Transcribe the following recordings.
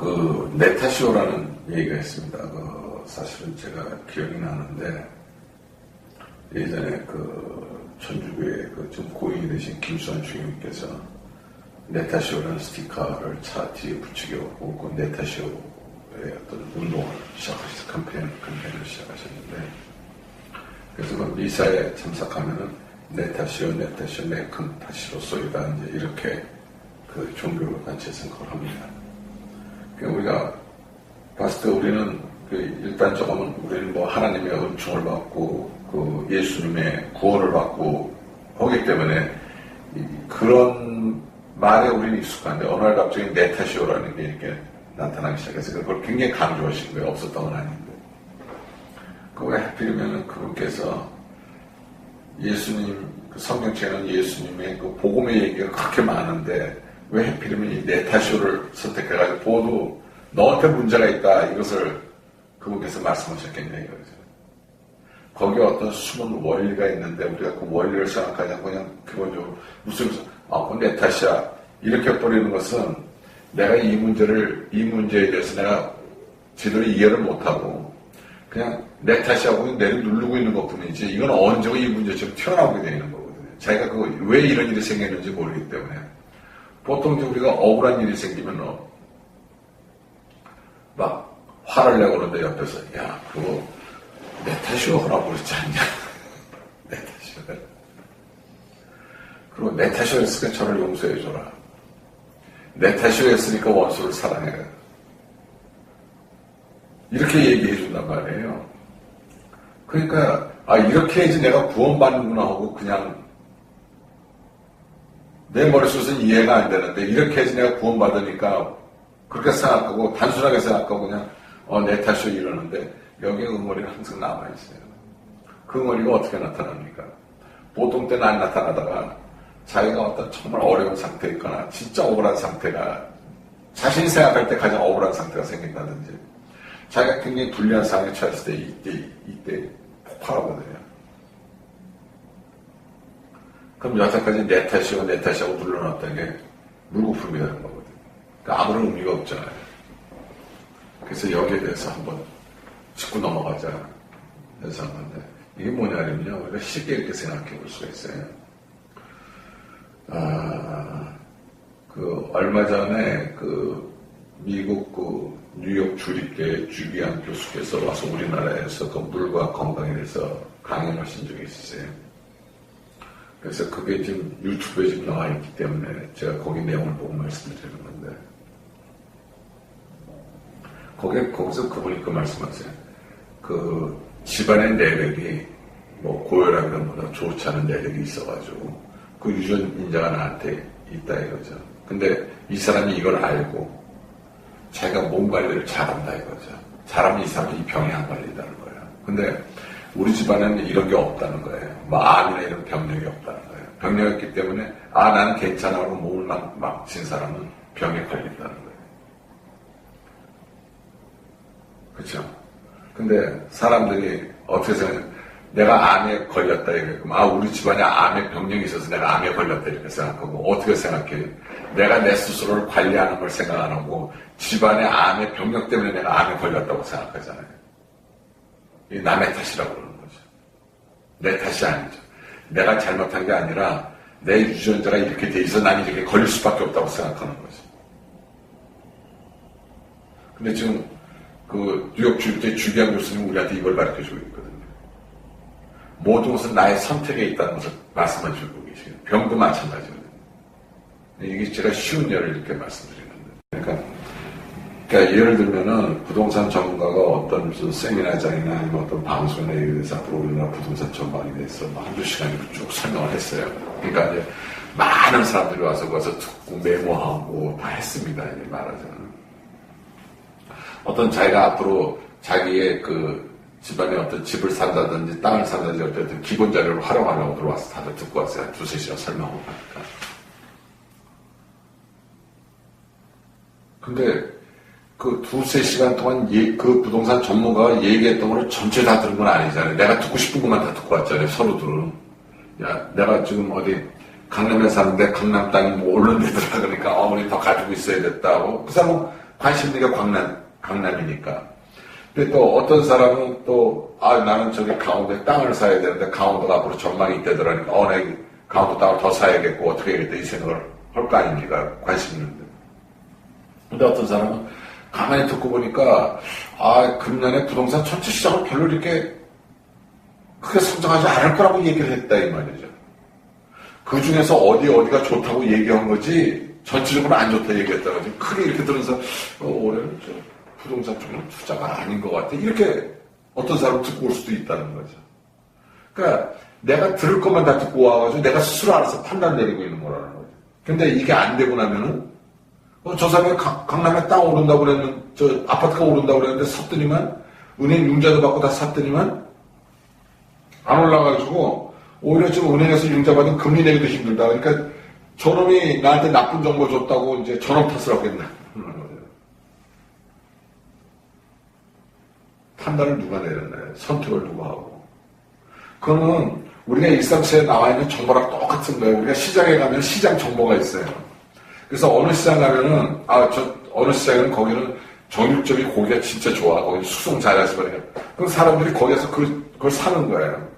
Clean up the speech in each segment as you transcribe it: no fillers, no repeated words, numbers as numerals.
그 네타시오라는 얘기가 있습니다. 사실은 제가 기억이 나는데 예전에 그 천주교의 좀 고인이 되신 김수환 주교님께서 네타시오라는 스티커를 차 뒤에 붙이고 그 네타시오의 어떤 운동을 시작하셨어요. 캠페인을 시작하셨는데, 그래서 그 미사에 참석하면은 네타시오 네큰 타시로소이다 이제 이렇게 그 종교 단체에서 그걸 합니다. 우리가 봤을 때 우리는 일단 조금은 우리는 뭐 하나님의 은총을 받고 그 예수님의 구원을 받고 하기 때문에 그런 말에 우리는 익숙한데 어느 날 갑자기 네타시오라는 게 이렇게 나타나기 시작해서 그걸 굉장히 강조하신 거예요. 없었던 건 아닌데. 그거 하필이면 그분께서 예수님, 그 성경책에는 예수님의 그 복음의 얘기가 그렇게 많은데 왜 하필이면 이 네타시오를 선택해가지고 보도 너한테 문제가 있다 이것을 그분께서 말씀하셨겠냐 이거죠. 거기에 어떤 숨은 원리가 있는데 우리가 그 원리를 생각하지 않고 그냥 기본적으로 무슨 그건 내 탓이야 이렇게 버리는 것은 내가 이 문제에 대해서 내가 제대로 이해를 못하고 그냥 내 탓이라고 내를 누르고 있는 것 뿐이지 이건 언제고 이 문제처럼 튀어나오게 되는 거거든요. 자기가 왜 이런 일이 생겼는지 모르기 때문에 보통 우리가 억울한 일이 생기면 막 화를 내고 그러는데 옆에서 야 그거 내 탓이오 하라고 그러지 않냐. 내 탓이오. 그리고 내 탓이오 했으니까 저를 용서해줘라. 내 탓이오 했으니까 원수를 사랑해. 이렇게 얘기해 준단 말이에요. 그러니까 이렇게 해야지 내가 구원받는구나 하고 그냥 내 머릿속에서는 이해가 안 되는데 이렇게 해야지 내가 구원받으니까 그렇게 생각하고 단순하게 생각하고 그냥 내 탓이오 이러는데 여기에 응어리가 항상 남아있어요. 그 응어리가 어떻게 나타납니까? 보통 때는 안 나타나다가 자기가 어떤 정말 어려운 상태에 있거나 진짜 억울한 상태가 자신이 생각할 때 가장 억울한 상태가 생긴다든지 자기가 굉장히 불리한 상황에 처했을 때 이때 폭발하거든요. 그럼 여태까지 내 탓이하고 눌러놨던 게 물거품이 되는 거거든요. 그러니까 아무런 의미가 없잖아요. 그래서 여기에 대해서 한번 짚고 넘어가자 해서 하는데 이게 뭐냐면요. 우리가 쉽게 이렇게 생각해 볼 수가 있어요. 얼마 전에 미국 뉴욕 주립대 주기한 교수께서 와서 우리나라에서 물과 건강에 대해서 강연을 하신 적이 있었어요. 그래서 그게 지금 유튜브에 지금 나와 있기 때문에 제가 거기 내용을 보고 말씀드리는 건데 거기서 그분이 말씀하세요. 집안의 내력이 고혈압이나 보다 좋지 않은 내력이 있어가지고 그 유전인자가 나한테 있다 이거죠. 근데 이 사람이 이걸 알고 자기가 몸 관리를 잘한다 이거죠. 잘하면 이 사람이 이 병이 안 걸린다는 거예요. 근데 우리 집안에는 이런 게 없다는 거예요. 암이나 이런 병력이 없다는 거예요. 병력이 없기 때문에 나는 괜찮아 하고 몸을 막친 사람은 병에 걸린다는 거예요. 그렇죠? 근데 사람들이 어떻게 생각해요? 내가 암에 걸렸다 이랬고 우리 집안에 암에 병력이 있어서 내가 암에 걸렸다 이렇게 생각하고 어떻게 생각해요? 내가 내 스스로를 관리하는 걸 생각 안 하고 집안의 암의 병력 때문에 내가 암에 걸렸다고 생각하잖아요. 이게 남의 탓이라고 그러는 거죠. 내 탓이 아니죠. 내가 잘못한 게 아니라 내 유전자가 이렇게 돼 있어 난 이렇게 걸릴 수밖에 없다고 생각하는 거죠. 근데 지금 뉴욕 주립대 주기한 교수님 우리한테 이걸 가르쳐주고 있거든요. 모든 것은 나의 선택에 있다는 것을 말씀해주고 계시거든요. 병도 마찬가지거든요. 이게 제가 쉬운 예를 이렇게 말씀드리는데. 그러니까 예를 들면은 부동산 전문가가 어떤 무슨 세미나장이나 아니면 어떤 방송이나 이런 데서 앞으로 우리나라 부동산 전망에 대해서 한두 시간이고 쭉 설명을 했어요. 그러니까 이제 많은 사람들이 와서 듣고 메모하고 다 했습니다. 이제 말하자면. 어떤 자기가 앞으로 자기의 집안에 어떤 집을 산다든지 땅을 산다든지 어쨌든 기본 자료를 활용하려고 들어와서 다들 듣고 왔어요. 두세 시간 설명하고 가니까. 근데 두세 시간 동안 그 부동산 전문가가 얘기했던 걸 전체 다 들은 건 아니잖아요. 내가 듣고 싶은 것만 다 듣고 왔잖아요. 서로들은. 야, 내가 지금 어디 강남에 사는데 강남 땅이 오른 데더라 그러니까 우리 더 가지고 있어야 됐다고. 그 사람은 관심 있는 게 강남이니까. 근데 또 어떤 사람은 또, 나는 저기 강원도에 땅을 사야 되는데 강원도가 앞으로 전망이 있다더라니까, 나 강원도 땅을 더 사야겠고, 어떻게 해야겠다, 이 생각을 할 거 아닙니까? 관심 있는데. 근데 어떤 사람은 가만히 듣고 보니까, 금년에 부동산 전체 시장은 별로 이렇게 크게 성장하지 않을 거라고 얘기를 했다, 이 말이죠. 그 중에서 어디가 좋다고 얘기한 거지, 전체적으로 안 좋다 얘기했다. 크게 이렇게 들으면서, 올해는 부동산 쪽은 투자가 아닌 것 같아. 이렇게 어떤 사람은 듣고 올 수도 있다는 거죠. 그러니까 내가 들을 것만 다 듣고 와가지고 내가 스스로 알아서 판단 내리고 있는 거라는 거죠. 근데 이게 안 되고 나면은, 저 사람이 강남에 땅 오른다고 그랬는데, 저 아파트가 오른다고 그랬는데 샀더니만, 은행 융자도 받고 다 샀더니만, 안 올라가지고, 오히려 지금 은행에서 융자 받은 금리 내기도 힘들다. 그러니까 저놈이 나한테 나쁜 정보 줬다고 이제 저놈 탓을 하겠나. 판단을 누가 내렸나요? 선택을 누가 하고. 그거는 우리가 일상생활에 나와 있는 정보랑 똑같은 거예요. 우리가 시장에 가면 시장 정보가 있어요. 그래서 어느 시장 가면은, 어느 시장에는 거기는 정육점이 고기가 진짜 좋아. 거기 수송 잘해서 그래요. 그럼 사람들이 거기에서 그걸 사는 거예요.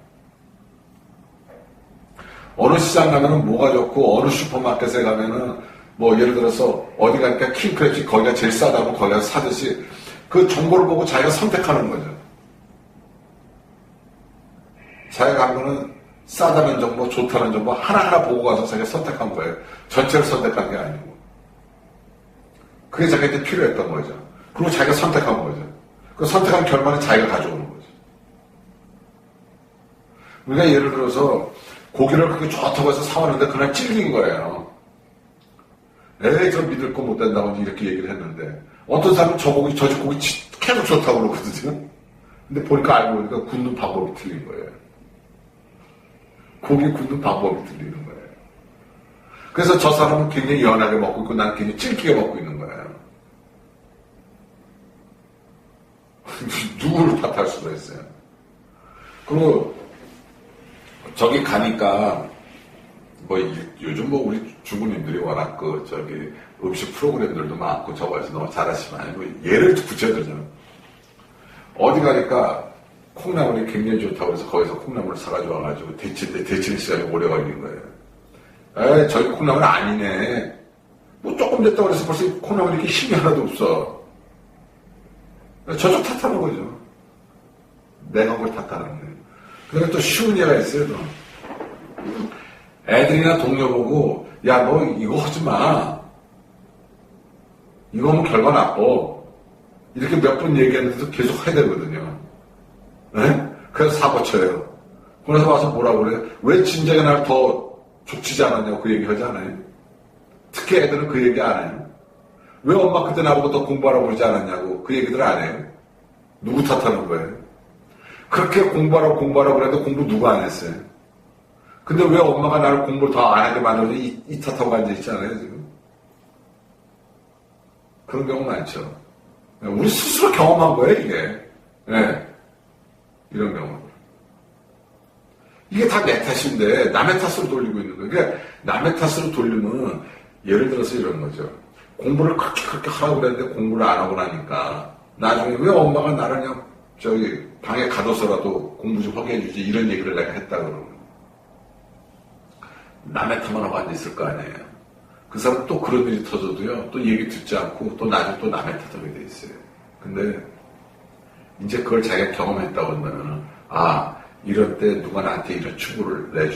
어느 시장 가면은 뭐가 좋고, 어느 슈퍼마켓에 가면은, 뭐 예를 들어서 어디 가니까 킹크랩이 거기가 제일 싸다고 거기 가서 사듯이 그 정보를 보고 자기가 선택하는 거죠. 자기가 한 거는 싸다는 정보, 좋다는 정보 하나하나 보고 가서 자기가 선택한 거예요. 전체를 선택한 게 아니고. 그게 자기한테 필요했던 거죠. 그리고 자기가 선택한 거죠. 그 선택한 결과는 자기가 가져오는 거죠. 우리가 예를 들어서 고기를 그렇게 좋다고 해서 사왔는데 그날 찔긴 거예요. 저 믿을 거 못 된다고 이렇게 얘기를 했는데 어떤 사람은 저 고기 계속 좋다고 그러거든요. 근데 보니까 알고 보니까 굽는 방법이 틀린 거예요. 고기 굽는 방법이 틀리는 거예요. 그래서 저 사람은 굉장히 연하게 먹고 있고 나는 굉장히 찔기게 먹고 있는 거예요. 누구를 탓할 수가 있어요. 그리고 저기 가니까 요즘 우리 주부님들이 워낙 음식 프로그램들도 많고 저거에서 너무 잘하시면 예를 붙여드리잖아요. 어디 가니까 콩나물이 굉장히 좋다고 해서 거기서 콩나물을 사가지고 와가지고 데치는 시간이 오래 걸린 거예요. 저기 콩나물 아니네. 뭐 조금 됐다고 해서 벌써 콩나물이 이렇게 힘이 하나도 없어. 저쪽 탓하는 거죠. 내가 그걸 탓하는 거예요. 그다음에 또 쉬운 예가 있어요. 또. 애들이나 동료 보고 야 너 이거 하지 마. 이거 하면 결과 나빠. 이렇게 몇 번 얘기했는데도 계속 해야 되거든요. 네? 그래서 사고 쳐요. 그래서 와서 뭐라고 그래요? 왜 진작에 날 더 족치지 않았냐고 그 얘기 하지 않아요? 특히 애들은 그 얘기 안 해요. 왜 엄마 그때 나보고 더 공부하라고 그러지 않았냐고 그 얘기들 안 해요. 누구 탓하는 거예요? 그렇게 공부하라고 그래도 공부 누가 안 했어요? 근데 왜 엄마가 나를 공부를 더 안 하게 만들지 이 탓하고 앉아있잖아요, 지금. 그런 경우 많죠. 우리 스스로 경험한 거예요, 이게. 네. 이런 경우. 이게 다 내 탓인데, 남의 탓으로 돌리고 있는 거예요. 그러니까, 남의 탓으로 돌리면, 예를 들어서 이런 거죠. 공부를 그렇게 하라고 그랬는데 공부를 안 하고 나니까, 나중에 왜 엄마가 나를 그냥, 방에 가둬서라도 공부 좀 하게 해주지, 이런 얘기를 내가 했다 그러면. 남의 탓만 하고 앉아있을 거 아니에요. 그 사람 또 그런 일이 터져도요, 또 얘기 듣지 않고, 또 나중에 또 남의 탓하게 돼 있어요. 근데, 이제 그걸 자기가 경험했다고 하면은, 이럴 때 누가 나한테 이런 충고를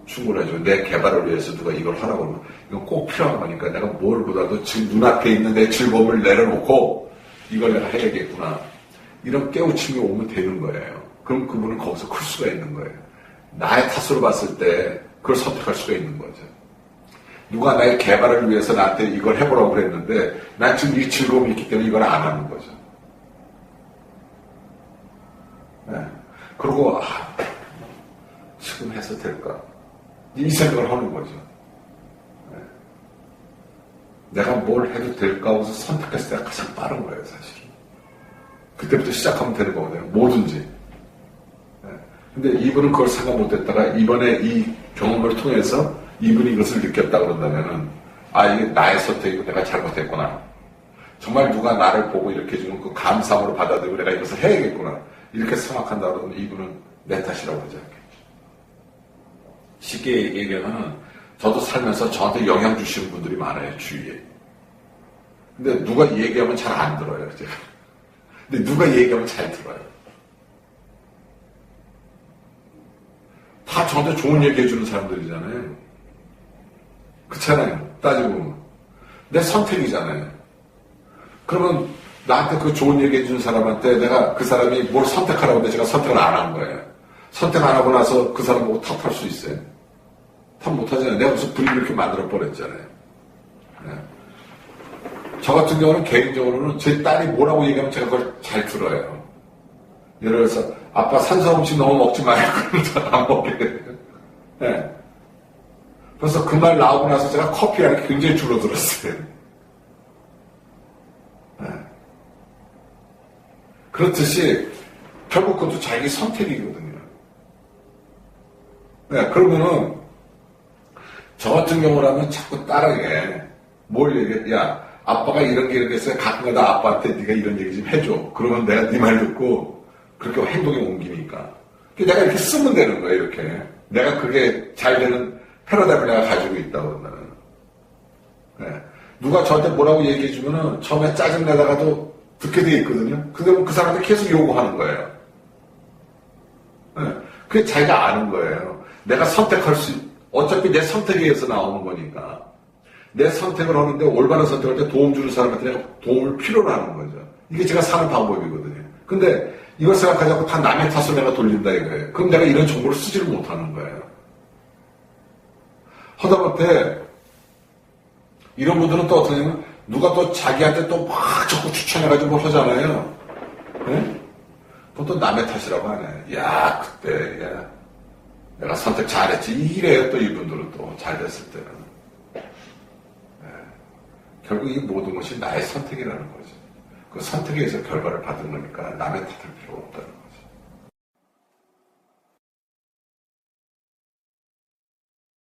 해주고, 내 개발을 위해서 누가 이걸 하라고 하면, 이건 꼭 필요한 거니까 내가 뭘 보다도 지금 눈앞에 있는 내 즐거움을 내려놓고, 이걸 내가 해야겠구나. 이런 깨우침이 오면 되는 거예요. 그럼 그분은 거기서 클 수가 있는 거예요. 나의 탓으로 봤을 때, 그걸 선택할 수가 있는 거죠. 누가 나의 개발을 위해서 나한테 이걸 해보라고 그랬는데 난 지금 이 즐거움이 있기 때문에 이걸 안 하는 거죠. 네. 그리고 지금 해서 될까? 이 생각을 하는 거죠. 네. 내가 뭘 해도 될까 하고서 선택했을 때가 가장 빠른 거예요, 사실. 그때부터 시작하면 되는 거거든요. 뭐든지. 네. 근데 이분은 그걸 생각 못했다가 이번에 이 경험을 통해서 이분이 이것을 느꼈다 그런다면은 이게 나의 선택이고 내가 잘못했구나. 정말 누가 나를 보고 이렇게 해주는 그 감사함으로 받아들이고 내가 이것을 해야겠구나. 이렇게 생각한다 그러면 이분은 내 탓이라고 하지 않겠죠. 쉽게 얘기하면 저도 살면서 저한테 영향 주시는 분들이 많아요, 주위에. 근데 누가 얘기하면 잘 안 들어요, 제가. 근데 누가 얘기하면 잘 들어요. 다 저한테 좋은 얘기 해주는 사람들이잖아요. 그렇잖아요. 따지고 보면. 내 선택이잖아요. 그러면 나한테 그 좋은 얘기 해주는 사람한테 내가 그 사람이 뭘 선택하라고 하는데 제가 선택을 안 한 거예요. 선택 안 하고 나서 그 사람 보고 탓할 수 있어요? 탓 못하잖아요. 내가 무슨 분위기 이렇게 만들어 버렸잖아요. 네. 저 같은 경우는 개인적으로는 제 딸이 뭐라고 얘기하면 제가 그걸 잘 들어요. 예를 들어서 아빠 산소 음식 너무 먹지 말고 그러면 안 먹게 돼요. 네. 그래서 그 말 나오고 나서 제가 커피 하는 게 굉장히 줄어들었어요. 네. 그렇듯이 결국 그것도 자기 선택이거든요. 네, 그러면은 저 같은 경우라면 자꾸 딸에게 뭘 얘기해? 야, 아빠가 이런 게 이렇게 했어요. 가끔가다 아빠한테 네가 이런 얘기 좀 해줘. 그러면 내가 네 말 듣고 그렇게 행동에 옮기니까. 내가 이렇게 쓰면 되는 거예요, 이렇게. 내가 그게 잘 되는 패러다임을 내가 가지고 있다고 나는. 네. 누가 저한테 뭐라고 얘기해주면은 처음에 짜증내다가도 듣게 돼 있거든요. 근데 그 사람한테 계속 요구하는 거예요. 네. 그게 자기가 아는 거예요. 내가 선택할 수, 어차피 내 선택에 의해서 나오는 거니까. 내 선택을 하는데 올바른 선택을 할 때 도움 주는 사람한테 내가 도움을 필요로 하는 거죠. 이게 제가 사는 방법이거든요. 근데 이걸 생각하지 않고 다 남의 탓을 내가 돌린다 이거예요. 그럼 내가 이런 정보를 쓰지를 못하는 거예요. 하다못해 이런 분들은 또 어떻게 하냐면 누가 또 자기한테 또 막 자꾸 추천해가지고 뭘 하잖아요. 네? 그럼 또 남의 탓이라고 하네. 야, 그때, 야, 내가 선택 잘했지. 이래요, 또 이분들은 또 잘 됐을 때는. 네. 결국 이 모든 것이 나의 선택이라는 거죠. 그 선택에 의해서 결과를 받은 거니까 남의 탓할 필요가 없다는 거죠.